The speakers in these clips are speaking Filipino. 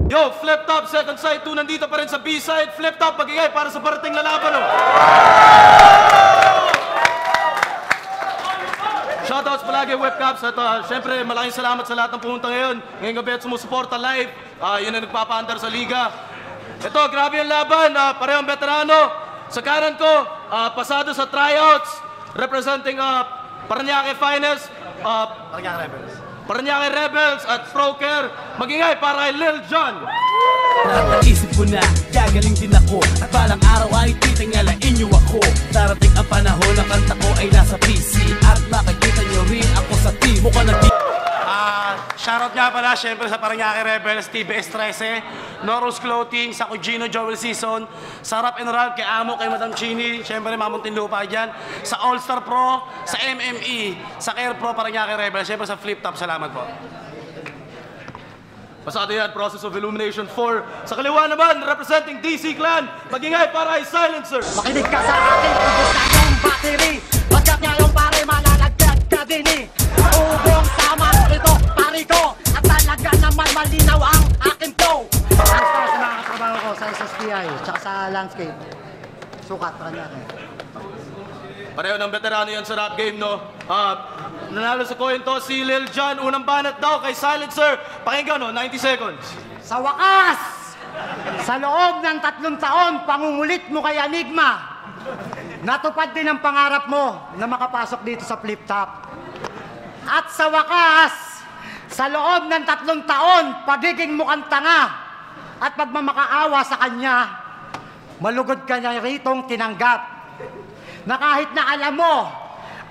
Yo, Flip Top, second side 2, nandito pa rin sa B-side. Flip Top, magigay para sa parating lalaban. Shoutouts palagi, Webcaps. At syempre, malaking salamat sa lahat ng pumunta ngayon. Ngayong gabi at sumusuporta live. Yun ang nagpapaandar sa liga. Ito, grabe yung laban. Parehong veterano. Sa kanan ko, pasado sa tryouts. Representing Parañaque Finest. Parañaque Rebels at Proker. Magingay para kay Lil Jon. Naisip ko na, gagaling din ako. At balang araw ay titingalain niyo ako. Darating ang panahon na kanta ko ay nasa PC. At makikita niyo rin ako sa team. Mukha na shoutout nga pala syempre sa Parañaque Rebels, TBS 13, Norus Clothing, sa Cugino Joel Season, sa Rap and Roll, kay Amo, kay Madam Chini, syempre Mamuntin Lupa dyan, sa All Star Pro, sa MME, sa Care Pro Parañaque Rebels, syempre sa Flip Top, salamat po. Pasado yan, Process of Illumination 4. Sa kaliwa naman, representing DC Clan, magingay para kay Silencer. Makinig ka sa akin, ubos na yung battery. Pagkat ngayon pare, malalagdag ka din eh. Ubong tama ito, pare ko. At talaga naman malinaw ang aking flow. Basta sa mga katrabaho ko sa SSPI, tsaka sa landscape. Sukat, Parañaque. Pareho ng veterano yan sa rap game, no? Nanalo sa coin to si Lil Jon. Unang banat daw kay Silencer. Pakinggan, no? 90 seconds. Sa wakas, sa loob ng 3 taon, pangungulit mo kay Enigma. Natupad din ang pangarap mo na makapasok dito sa Flip Top. At sa wakas, sa loob ng 3 taon, pagiging mukhang tanga at pagmamakaawa sa kanya, malugod ka niya ritong tinanggap. Na kahit na alam mo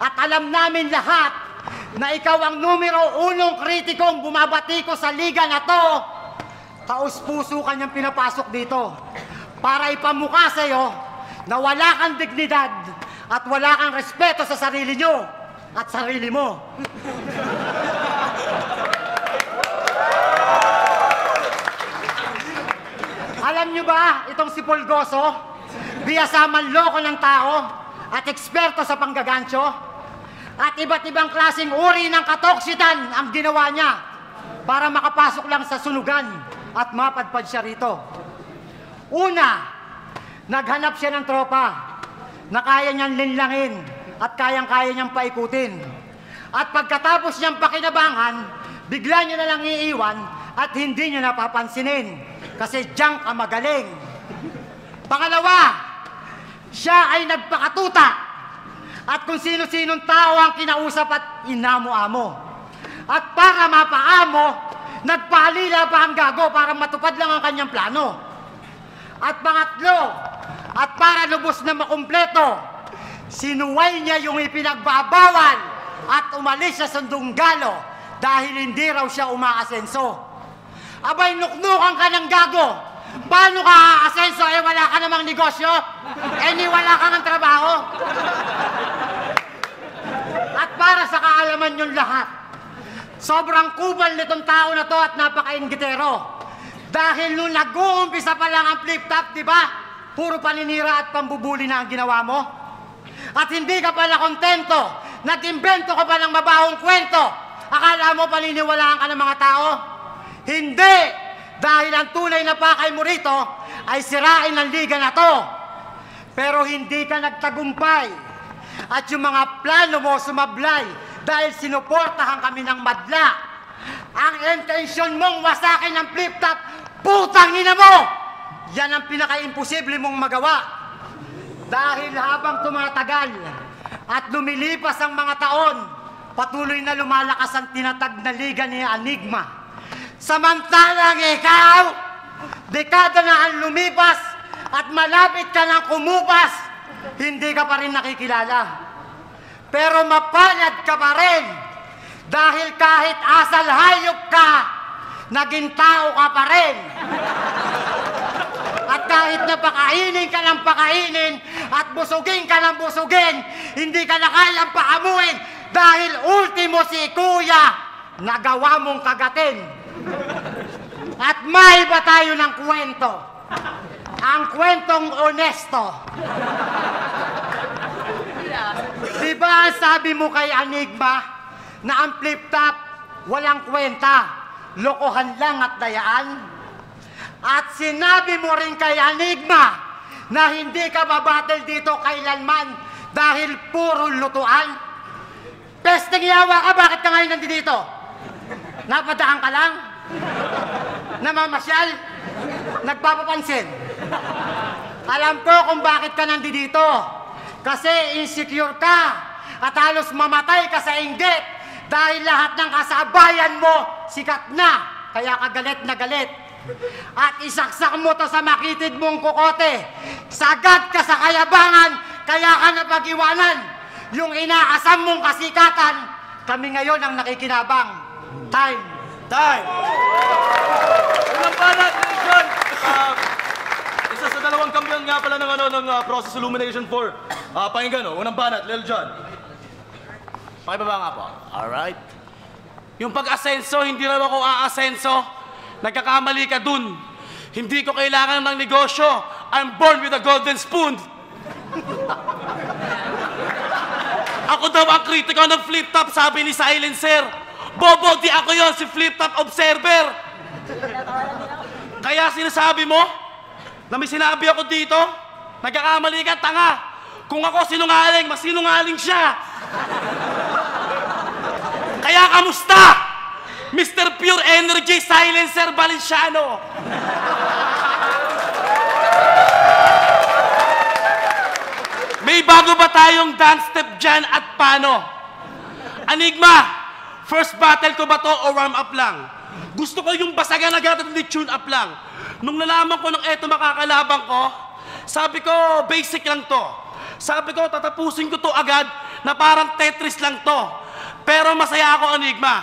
at alam namin lahat na ikaw ang numero 1 kritikong bumabati ko sa liga na to, taos-puso kanyang pinapasok dito para ipamukha sa'yo na wala kang dignidad at wala kang respeto sa sarili nyo at sarili mo. Alam nyo ba, itong si Pulgoso, biyasa manloko ng tao at eksperto sa panggagancho at iba't ibang klaseng uri ng katoksitan ang ginawa niya para makapasok lang sa sunugan at mapadpad siya rito. Una, naghanap siya ng tropa na kaya niyang linlangin at kayang-kaya niyang paikutin. At pagkatapos niyang pakinabangan, bigla niya na lang iiwan at hindi niya napapansinin kasi diyan ka magaling. Pangalawa, siya ay nagpakatuta at kung sino-sinong tao ang kinausap at inamo-amo. At para mapaamo, nagpaalila pa ang gago para matupad lang ang kanyang plano. At pangatlo, at para lubos na makumpleto, sinuway niya yung ipinagbabawal at umalis sa Sundunggalo dahil hindi raw siya umaasenso. Abay, nuknukan ka ng gago. Paano ka aasenso? Wala ka namang negosyo? Wala ka ng trabaho? At para sa kaalaman yung lahat, sobrang kubal nitong tao na to at napaka-inggitero. Dahil nung nag-uumpisa pa lang ang Flip Top, di ba? Puro paninira at pambubuli na ang ginawa mo. At hindi ka pala kontento. Nag-imbento ka pa ng mabahong kwento. Akala mo paniniwalaan ka ng mga tao? Hindi! Dahil ang tunay na pakay mo rito ay sirain ang liga na to. Pero hindi ka nagtagumpay. At yung mga plano mo sumablay dahil sinuportahan kami ng madla. Ang intensyon mong wasakin ng Flip Top, putang ina mo! Yan ang pinaka-imposible mong magawa. Dahil habang tumatagal at lumilipas ang mga taon, patuloy na lumalakas ang tinatag na liga ni Enigma. Samantalang ikaw, dekada na ang lumipas at malapit ka nang kumupas, hindi ka pa rin nakikilala. Pero mapalad ka pa rin dahil kahit asal hayop ka, naging tao ka pa rin. At kahit na pakainin ka ng pakainin at busugin ka ng busugin, hindi ka na kayang paamuin dahil ultimo si Kuya nagawa mong kagatin. At may ba tayo ng kwento? Ang kwentong onesto. Diba ang sabi mo kay Enigma na ang flip-top walang kwenta, lokohan lang at dayaan? At sinabi mo rin kay Enigma na hindi ka babattle dito kailanman dahil puro lutuan? Pesteng yawa ka, bakit ka ngayon nandito? Napadaan ka lang? Namamasyal? Nagpapapansin? Alam ko kung bakit ka nandito. Kasi insecure ka at halos mamatay ka sa inggit dahil lahat ng kasabayan mo sikat na, kaya ka galit na galit. At isaksak mo to sa makitid mong kukote. Sagad ka sa kayabangan, kaya ka napag-iwanan. Yung inaasam mong kasikatan, kami ngayon ang nakikinabang. Time. Unang banat, John! Isa sa dalawang kampiyon nga pala ng Process Illumination 4. Pakinggan, unang banat, Lil John. Pakibaba nga po. Alright. Yung pag-asenso, hindi naman ako aasenso. Nagkakamali ka dun. Hindi ko kailangan ng negosyo. I'm born with a golden spoon. Ako daw ang kritiko ng flip-top, sabi ni Silencer. Bobo, di ako yon, si flip-top observer. Kaya sinasabi mo na may sinabi ako dito, nagkakamali ka, tanga. Kung ako sinungaling, mas sinungaling siya. Kaya kamusta? Mr. Pure Energy, Silencer Valenciano. May bago ba tayong dance step dyan at paano? Enigma, first battle ko ba to o warm up lang? Gusto ko yung basagan agad at hindi tune up lang. Nung nalaman ko ng eto makakalabang ko, sabi ko basic lang to. Sabi ko tatapusin ko to agad na parang Tetris lang to. Pero masaya ako, Enigma.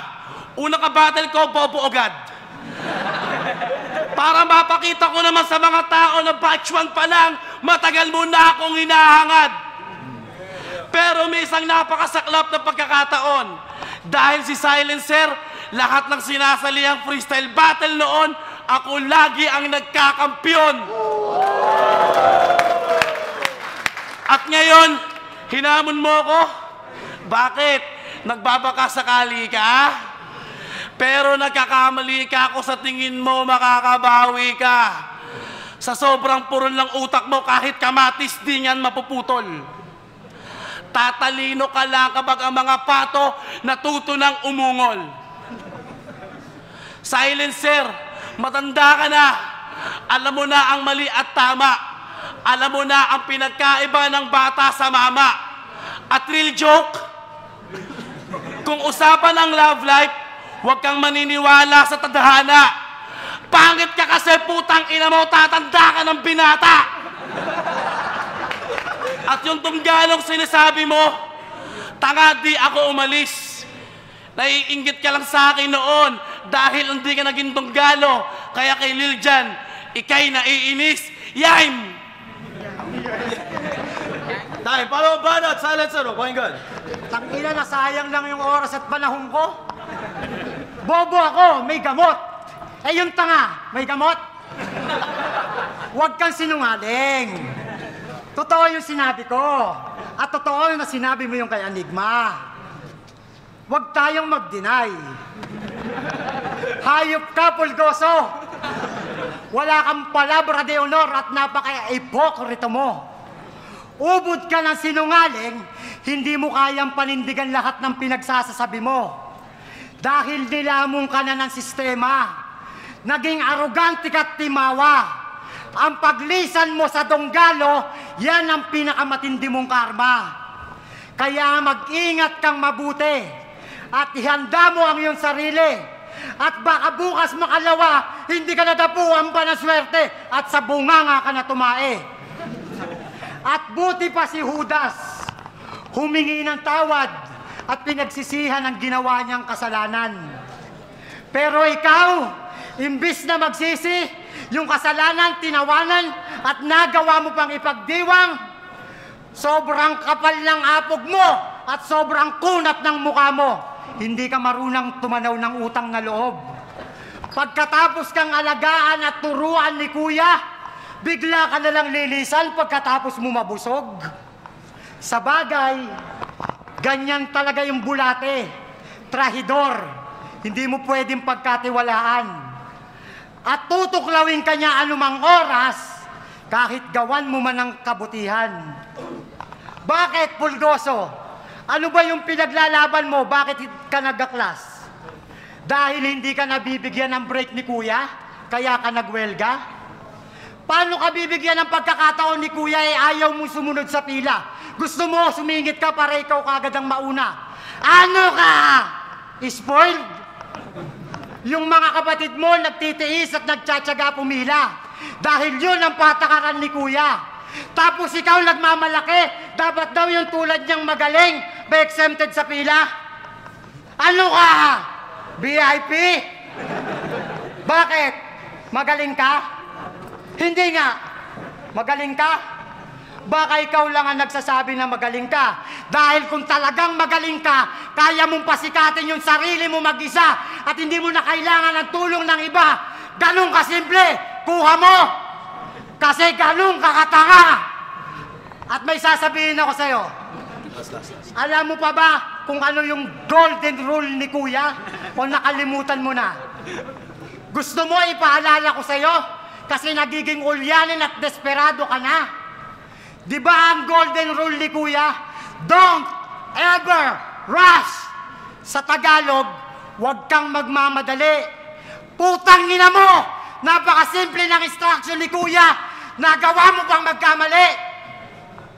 Unang ka-battle ko, bobo agad. Para mapakita ko naman sa mga tao na batch 1 pa lang, matagal mo na akong hinahangad. Pero may isang napakasaklap na pagkakataon. Dahil si Silencer, lahat ng sinasaliang freestyle battle noon, ako lagi ang nagkakampyon. At ngayon, hinamon mo ako? Bakit? Nagbabaka sakali ka? Pero nagkakamali ka ako sa tingin mo makakabawi ka. Sa sobrang puron ng utak mo, kahit kamatis di niyan mapuputol. Tatalino ka lang kapag ang mga pato natuto ng umungol. Silencer, matanda ka na. Alam mo na ang mali at tama. Alam mo na ang pinagkaiba ng bata sa mama. At real joke, kung usapan ang love life, huwag kang maniniwala sa tadhana. Pangit ka kasi, putang ina mo, tatanda ka ng binata. At yung tunggalong sinasabi mo, tanga, di ako umalis. Naiinggit ka lang sa akin noon dahil hindi ka naging tunggalo. Kaya kay Lil Jan, ikay naiinis. Yaim! Time, follow banat, Silencer, pakinggan. Tangina, nasayang lang yung oras at panahon ko. Bobo ako, may gamot. Eh yung tanga, may gamot. Huwag kang sinungaling. Totoo yung sinabi ko. At totoo yung na sinabi mo yung kay Enigma. Huwag tayong mag-deny. Hayop ka, Pulgoso. Wala kang palabra de honor at napaka-ipokrito mo. Ubod ka ng sinungaling, hindi mo kayang panindigan lahat ng pinagsasasabi mo. Dahil nilamong ka na ng sistema, naging arugante ka't timawa. Ang paglisan mo sa donggalo, yan ang pinakamatindi mong karma. Kaya mag-ingat kang mabuti at ihanda mo ang iyong sarili. At baka bukas makalawa, hindi ka nadapuan pa ng swerte at sa bunganga ka na tumae. At buti pa si Judas, humingi ng tawad at pinagsisihan ang ginawa niyang kasalanan. Pero ikaw, Imbis na magsisi, yung kasalanan, tinawanan, at nagawa mo pang ipagdiwang, sobrang kapal ng apog mo at sobrang kunat ng mukha mo. Hindi ka marunang tumanaw ng utang na loob. Pagkatapos kang alagaan at turuan ni Kuya, bigla ka nalang lilisan pagkatapos mo mabusog. Sa bagay, ganyan talaga yung bulate, trahidor, hindi mo pwedeng pagkatiwalaan. At tutuklawin ka niya anumang oras, kahit gawan mo man ng kabutihan. Bakit, Pulgoso? Ano ba yung pinaglalaban mo? Bakit ka nagaklas? Dahil hindi ka nabibigyan ng break ni Kuya, kaya ka nagwelga? Paano ka bibigyan ng pagkakataon ni Kuya ayaw mong sumunod sa pila? Gusto mo, sumingit ka para ikaw kagad ang mauna. Ano ka? Spoiled? Yung mga kapatid mo nagtitiis at nagtsatsaga pumila. Dahil yun ang patakaran ni Kuya. Tapos ikaw nagmamalaki, dapat daw yung tulad niyang magaling, ba exempted sa pila? Ano ka? VIP? Bakit? Magaling ka? Hindi nga. Magaling ka? Baka ikaw lang ang nagsasabi na magaling ka. Dahil kung talagang magaling ka, kaya mong pasikatin yung sarili mo mag-isa at hindi mo na kailangan ng tulong ng iba. Ganun kasimple. Kuha mo. Kasi ganun kakatanga. At may sasabihin ako sa'yo. Alam mo pa ba kung ano yung golden rule ni Kuya? O nakalimutan mo na? Gusto mo ipaalala ko sa'yo? Kasi nagiging ulyanin at desperado ka na. Di ba ang golden rule ni Kuya? Don't ever rush! Sa Tagalog, huwag kang magmamadali. Putang ina mo! Napakasimple ng instruction ni Kuya. Nagawa mo pang magkamali.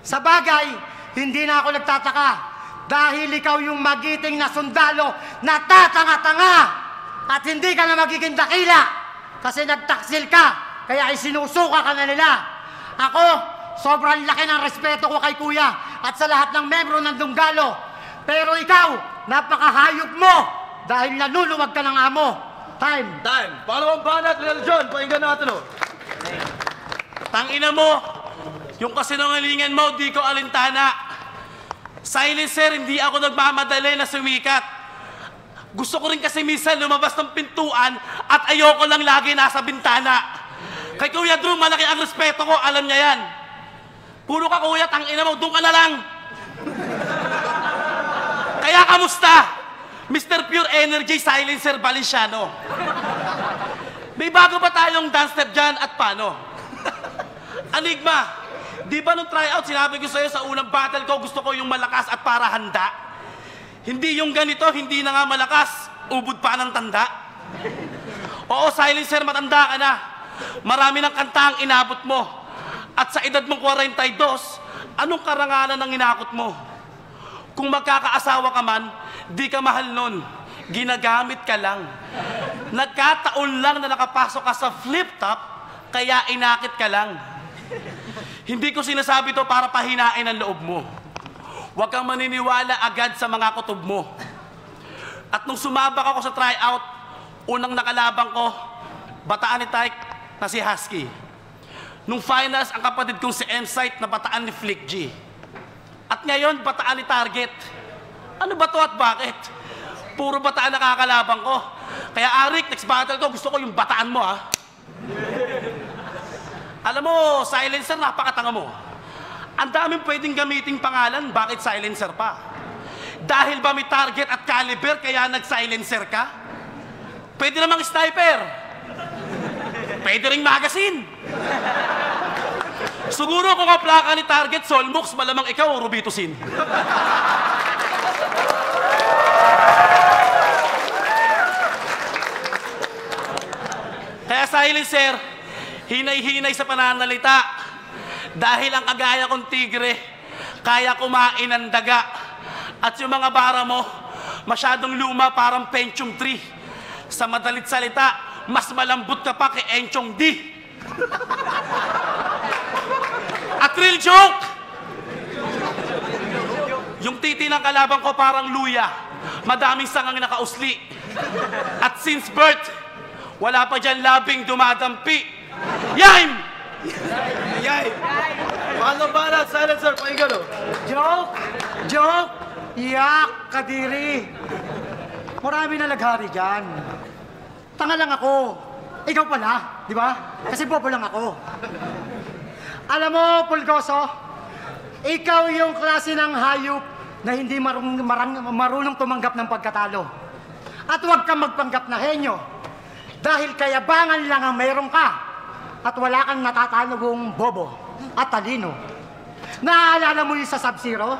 Sa bagay, hindi na ako nagtataka. Dahil ikaw yung magiting na sundalo na tatanga-tanga. At hindi ka na magiging dakila. Kasi nagtaksil ka. Kaya isinusuka ka na nila. Ako, sobrang laki ng respeto ko kay Kuya at sa lahat ng membro ng Dunggalo. Pero ikaw, napakahayop mo dahil naluluwag ka ng amo. Time. Pangalawang banat, Lil John. Pakinggan natin, oh. Tangina mo, yung kasinungalingan mo, di ko alintana. Silencer, hindi ako nagmamadali na sumikat. Gusto ko rin kasi minsan lumabas ng pintuan at ayoko lang lagi nasa bintana. Kay Kuya Drew, malaki ang respeto ko, alam niya yan. Puro ka, Kuya, tangina mo, doon ka na lang. Kaya kamusta? Mr. Pure Energy Silencer Valenciano. May bago ba tayong dance step dyan at paano? Enigma, di ba nung tryout sinabi ko sa'yo sa unang battle ko, gusto ko yung malakas at para handa? Hindi yung ganito, hindi na nga malakas, ubod pa ng tanda. Oo, Silencer, matanda ka na. Marami ng kanta ang inabot mo. At sa edad mong 42, anong karangalan ang inakot mo? Kung magkakaasawa ka man, di ka mahal nun. Ginagamit ka lang. Nagkataon lang na nakapasok ka sa flip-top, kaya inakit ka lang. Hindi ko sinasabi to para pahinain ang loob mo. Huwag kang maniniwala agad sa mga kutob mo. At nung sumabak ako sa tryout, unang nakalabang ko, bataan ni Tyke na si Husky. Nung finals, ang kapatid kong si M-Site na bataan ni Flick G. At ngayon, bataan ni Target. Ano ba to at bakit? Puro bataan nakakalabang ko. Kaya Arik, next battle ko, gusto ko yung bataan mo, ha? Alam mo, Silencer, napakatanga mo. Ang daming pwedeng gamiting pangalan, bakit Silencer pa? Dahil ba may target at caliber, kaya nag-Silencer ka? Pwede namang sniper. Pwede ring magazine. Siguro kung ang plaka ni Target, Solmox, malamang ikaw, Rubitusin. Kaya Silencer, hinay-hinay sa pananalita. Dahil ang agaya kong tigre, kaya kumain ng daga. At yung mga bara mo, masyadong luma parang Pentium 3. Sa madalit salita, mas malambot ka pa kay Enchong D. At real joke! Yung titi ng kalaban ko parang luya. Madaming sangang nakausli. At since birth, Wala pa dyan labing dumadampi. Yaim! Yay! Paano ba na? Silencer, pakinggan o. Joke! Joke! Yak, Kadiri! Marami na naghari dyan. Tanga lang ako. Ikaw pala, di ba? Kasi bobo lang ako. Alam mo, Pulgoso, ikaw yung klase ng hayop na hindi marunong tumanggap ng pagkatalo. At huwag kang magpanggap na henyo. Dahil kayabangan lang ang mayroon ka. At wala kang natatanogong bobo at talino. Naaalala mo yung sa Sub-Zero?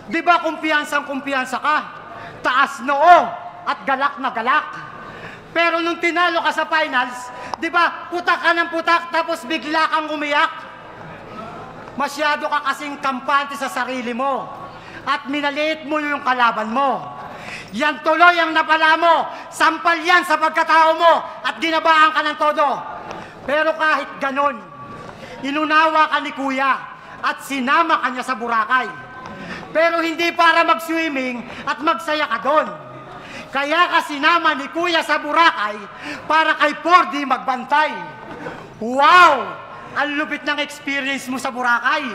Di ba kumpiyansang-kumpiyansa ka? Taas noo at galak na galak. Pero nung tinalo ka sa finals, di ba putak ka ng putak tapos bigla kang umiyak? Masyado ka kasing kampante sa sarili mo at minaliit mo yung kalaban mo. Yan tuloy ang napala mo, sampal yan sa pagkatao mo at ginabahan ka ng todo. Pero kahit ganon, inunawa ka ni Kuya at sinama ka niya sa Boracay. Pero hindi para mag-swimming at magsaya ka doon. Kaya ka sinama ni Kuya sa Boracay para kay Pordy magbantay. Wow! Ang lupit ng experience mo sa Boracay.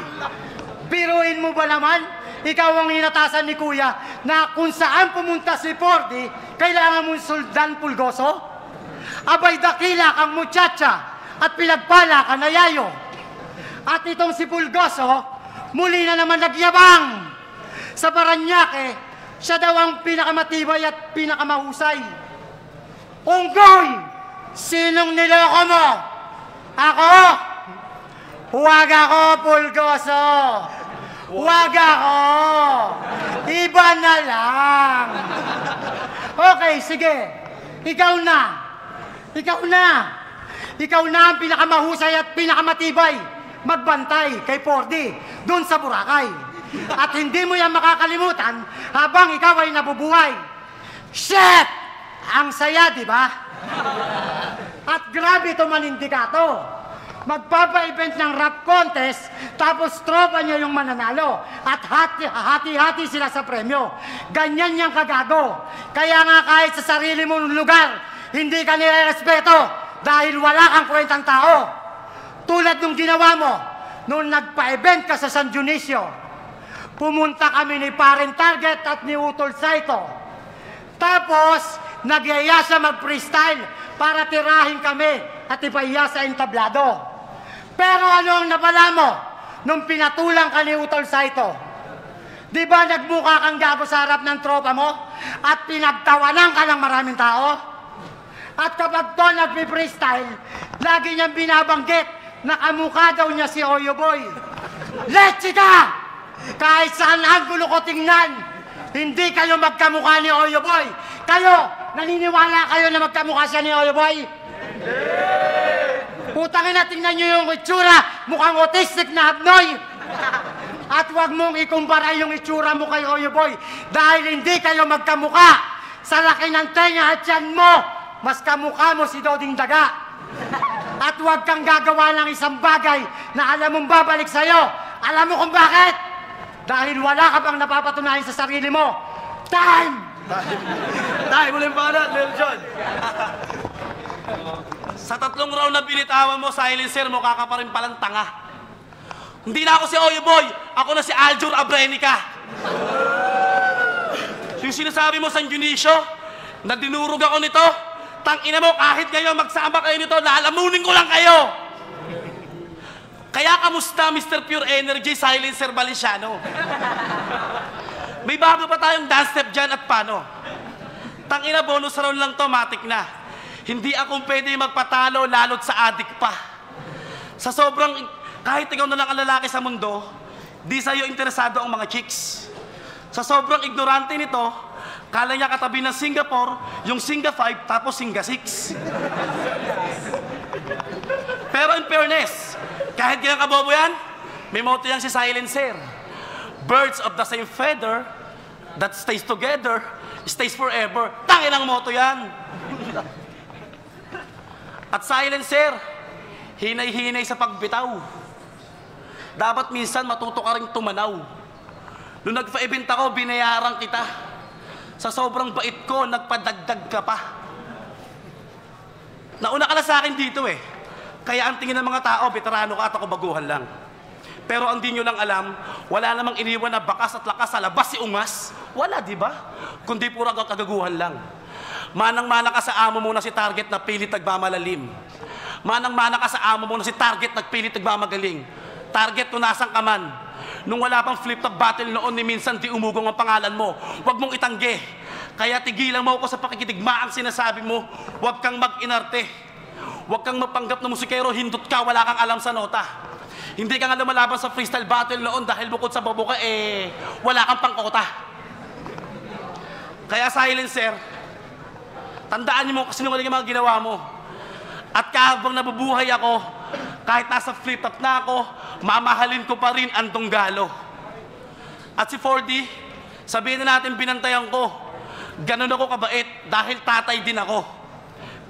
Biruin mo ba naman? Ikaw ang hinatasan ni Kuya na kung saan pumunta si Pordy, kailangan mong suldan, Pulgoso? Abay dakila kang muchacha at pinagpala ka na yayo. At itong si Pulgoso, muli na naman nagyabang. Sa Paranaque, siya daw ang pinakamatibay at pinakamahusay. Unggoy! Sinong niloko mo? Ako? Huwag ako, Pulgoso! Huwag ako! Iba na lang! Okay, sige. Ikaw na. Ikaw na. Ikaw na ang pinakamahusay at pinakamatibay. Magbantay kay Pordy doon sa Boracay. At hindi mo yan makakalimutan habang ikaw ay nabubuhay. Shit! Ang saya, di ba? At grabe ito manindikato. Magpapa-event ng rap contest, tapos tropa niya yung mananalo. At hati-hati sila sa premyo. Ganyan niyang kagago. Kaya nga kahit sa sarili mong lugar, hindi ka nire-respeto dahil wala kang kwentang tao. Tulad nung ginawa mo, nung nagpa-event ka sa San Dionisio. Pumunta kami ni Parent Target at ni Utol Saito. Tapos, nagyaya siya mag-freestyle para tirahin kami at ipahiya sa entablado. Pero ano ang napala mo nung pinatulang ka ni Utol Saito? Di ba nagmukha kang gago sa harap ng tropa mo at pinagtawanan ka ng maraming tao? At kapag to nagpi-freestyle, lagi niyang binabanggit na kamukha daw niya si Oyo Boy. Let's ka! Kahit saan anggulo ko tingnan, hindi kayo magkamukha ni Oyo Boy. Kayo, naniniwala kayo na magkamukha siya ni Oyo Boy? Putangin na, tingnan nyo yung itsura, mukhang autistic na abnoy. At huwag mong ikumpara yung itsura mo kay Oyo Boy dahil hindi kayo magkamukha. Sa laki ng tenga at tiyan mo, mas kamukha mo si Doding Daga. At huwag kang gagawa ng isang bagay na alam mong babalik sa'yo. Alam mo kung bakit? Dahil wala ka pang napapatunayan sa sarili mo. Time! Time ulit pa na, Lil John. Sa 3 round na binitawan mo, silencer, mukha ka pa rin palang tanga. Hindi na ako si Oyo Boy, ako na si Aljur Abrenica. Yung sinasabi mo San Dionisio, na dinurog ako nito, tangina mo, kahit ngayon magsama kayo nito, lalamunin ko lang kayo. Kaya kamusta, Mr. Pure Energy, Silencer Valenciano? May bago pa tayong dance step dyan at paano? Tangina, bonus round lang to, matik na. Hindi akong pwede magpatalo lalo't sa adik pa. Sa sobrang, kahit ikaw na lang ang lalaki sa mundo, di sa'yo interesado ang mga chicks. Sa sobrang ignorante nito, kala niya katabi ng Singapore, yung Singa 5 tapos Singa 6. Pero in fairness, kahit ganyan kabobo yan, may motto yan si Silencer. Birds of the same feather that stays together, stays forever. Tangin ang motto yan. At Silencer, hinay-hinay sa pagbitaw. Dapat minsan matuto ka rin tumanaw. Nung nagpa-event ako, binayaran kita. Sa sobrang bait ko, nagpadagdag ka pa. Nauna ka na sa akin dito eh. Kaya ang tingin ng mga tao, veterano ka at ako baguhan lang. Pero ang di nyo lang alam, wala namang iniwan na bakas at lakas sa labas si Ungas. Wala, di ba? Kundi pura kagaguhan lang. Manang-mana ka sa amo mo na si Target na pilit nagmamalalim. Manang-mana ka sa amo mo na si Target nagpilit nagmamagaling. Target, kung nasan ka man. Nung wala pang flip-top battle noon ni minsan di umugong ang pangalan mo. Huwag mong itanggi. Kaya tigilan mo ako sa pakikitigma ang sinasabi mo. Huwag kang mag-inarte. Huwag kang mapanggap na musikero, hindot ka, wala kang alam sa nota. Hindi ka nga lumalaban sa freestyle battle noon dahil bukod sa bobo ka, wala kang pangkota. Kaya silencer, tandaan niyo mo kasi nung yung mga ginawa mo. At habang nabubuhay ako, kahit nasa flip-top na ako, mamahalin ko pa rin ang Tunggalo. At si 4D, sabihin na natin binantayan ko, ganun ako kabait dahil tatay din ako.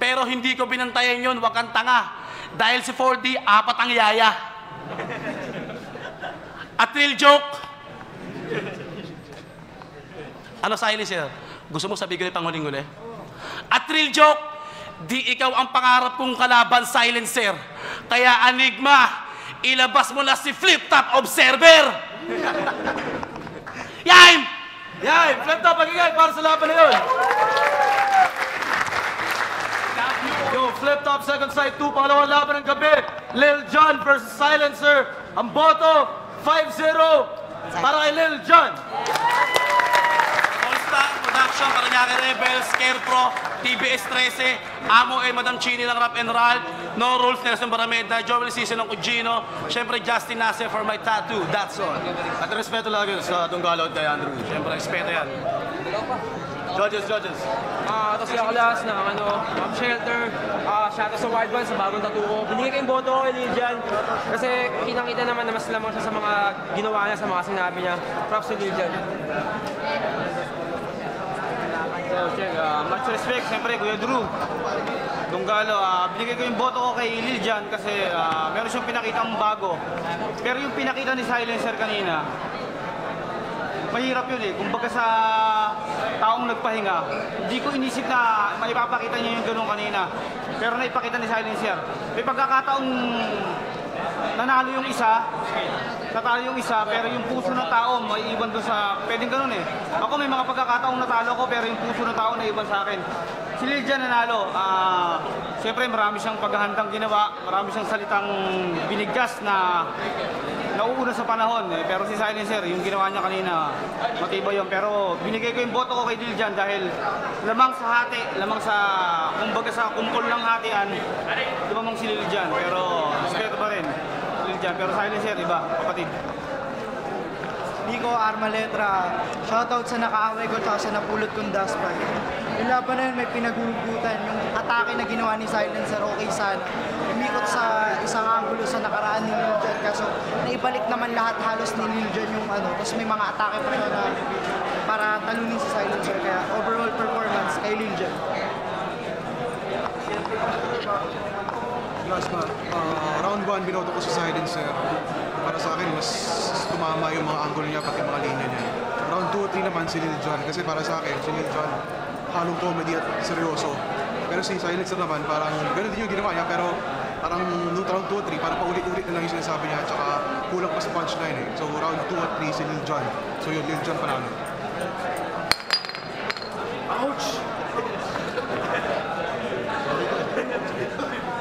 Pero hindi ko binantayan yun, wag kang tanga. Dahil si 4D, 4 ang yaya. At real joke. Ano silencer? Gusto mo sabihin ko yung panghuling-huli? At real joke, di ikaw ang pangarap kong kalaban, silencer. Kaya Enigma, ilabas mo na si Flip-Top Observer. Yaim! Yaim! Flip-Top, magigay para sa laban na yun. Yung Flip-Top Second Sight 2, pangalawang laban ng gabi. Lil Jon versus Silencer. Ang boto, 5-0 para kay Lil Jon. All-Star Production, Paranaque Rebels, Scarecrow, TBS 13, Amo Madam Chini ng Rap and Ralph, No Rules, Nelson Barameda, Joel Season ng Cugino, syempre Justin Nase for my tattoo, that's all. At respeto lagi sa Tunggalo at kay Andrew. Syempre, respeto yan. Judges. Ito si Akalas ng Mom Shelter, shoutout sa Wild One, sa bagong tattoo ko. Binigay ko yung boto ko kay Liljan kasi kitang-kita naman na mas lamang siya sa mga ginawa niya, sa mga sinabi niya. Props to Liljan. So, check, much respect, siyempre, Kuya Drew. Tunggalo, binigay ko yung boto ko kay Liljan kasi meron siyang pinakitang bago. Pero yung pinakita ni Silencer kanina, mahirap yun eh. Kumbaga sa taong nagpahinga, hindi ko inisip na maipapakita niya yung ganun kanina. Pero naipakita ni Silencer. May pagkakataong nanalo yung isa, natalo yung isa, pero yung puso ng tao may iwan doon sa... Pwedeng ganun eh. Ako may mga pagkakataong natalo ko, pero yung puso ng tao na iwan sa akin. Si Liljan nanalo. Siyempre marami siyang paghahandang ginawa, marami siyang salitang binigkas na nauuna sa panahon eh. Pero si Silencer, yung ginawa niya kanina, matibay yun. Pero binigay ko yung boto ko kay Liljan dahil lamang sa hati, lamang sa, kumbaga sa kumpol ng hatian, lumamang si Liljan. Pero respeto pa rin, Liljan. Pero Silencer, iba, kapatid. Nico Armaletra, shoutout sa nakaaway ko at sa napulot kong dustpan. Yung laban na yun may pinagugutan, yung atake na ginawa ni Silencer, okay sana. Umikot sa isang angulo sa nakaraan ni Liljan, kaso naibalik naman lahat halos ni Liljan yung tapos may mga atake pa siya na para talunin si Silencer, kaya overall performance kay Liljan. Last na, round 1 binoto ko si Silencer. Para sa akin, mas tumama yung mga angle niya, pati mga linya niya. Round 2 at 3 naman si Lil Jon. Kasi para sa akin, si Lil Jon, halong comedy at seryoso. Pero si Silencer naman, parang ganun din yung ginawa niya. Pero parang noong round 2 at 3, parang paulit-ulit na lang yung sinasabi niya. Tsaka kulang pa sa punchline eh. So round 2 at 3 si Lil Jon. So yun, Lil Jon panalo. Ouch!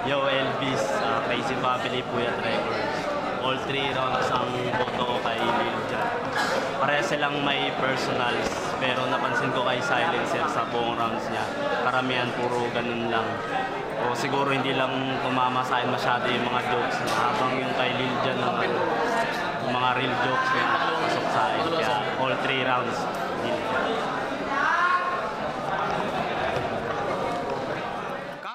Yo, Elvis, Crazy Family, Puyat Records. All 3 rounds ang boto ko kay Liljan. Pareha silang may personals, pero napansin ko kay Silencer sa buong rounds niya. Karamihan puro ganun lang. O siguro hindi lang tumama sa akin masyado yung mga jokes. Habang yung kay Liljan naman, yung mga real jokes kaya pasok sa akin. Kaya all 3 rounds, Liljan.